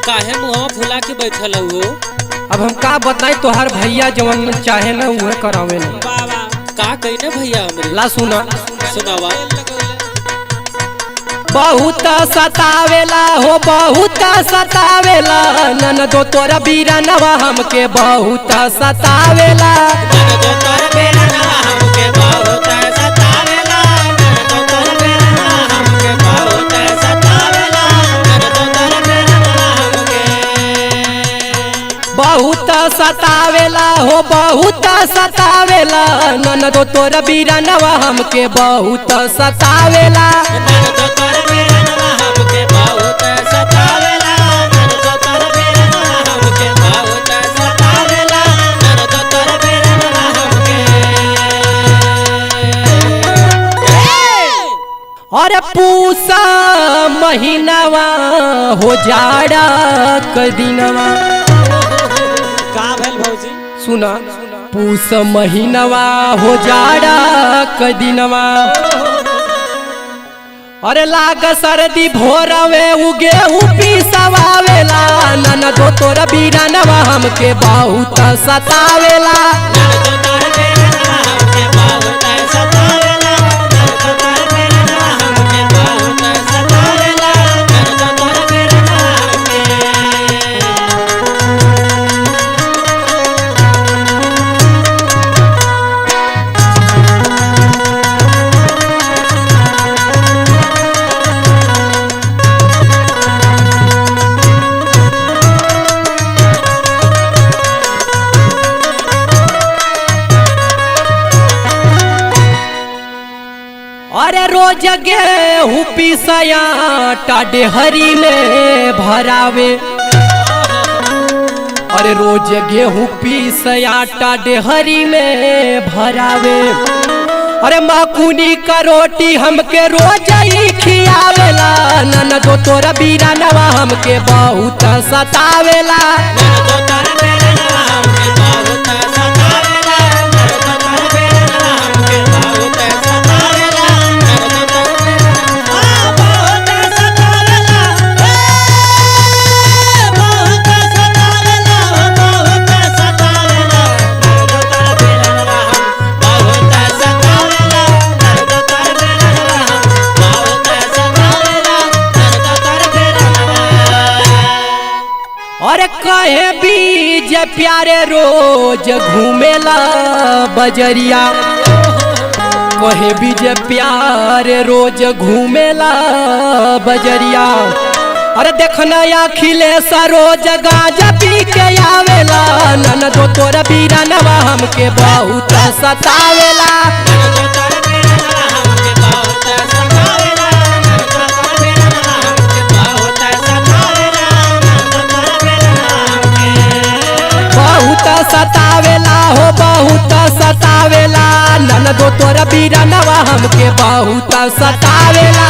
काहे मुहवा फुला के बैठल हो? अब हम का बताई तोहार भैया जवन चाहे न उहे करावे न। का कइने भैया हमरे? ला सुना सुनावा। बहुत सतावेला हो बहुत सतावेला ननदो तोरा बीरनवा हमके बहुत सतावेला। बहुत सतावेला हो बहुत सतावेला ननदो तोरा बीरनवा हमके बहुत सतावेला। अरे पूसा महीनावा हो जाड़ा कदिनवा। का भेल भौजी? सुना पूस महीनावा हो जाड़ा कदिनवा। अरे लाग सर्दी भोरवे उगे पिसवावेला ननदो तोरा बीरनवा हमके बहुत सतावेला। अरे रोज गेहूँ पिसया टाडे हरी में भरावे। अरे रोज गेहूँ पिसया टाडे हरी में भरावे। अरे मकुनी का रोटी हमके रोज ही खियावेला ननदो तोरा बीरनवा हमके बहुत सतावेला। अरे कहे बीज प्यारे रोज घूमेला बजरिया। कहे बीज प्यारे रोज घूमेला बजरिया। अरे देखना अखिलेश रोज गांजा पी के आवेला ननदो तोरा बीरनवा हमके बहुत सतावेला। सतावेला हो बहुत सतावेला ननदो तोरा बीरनवा हमके बहुत सतावेला।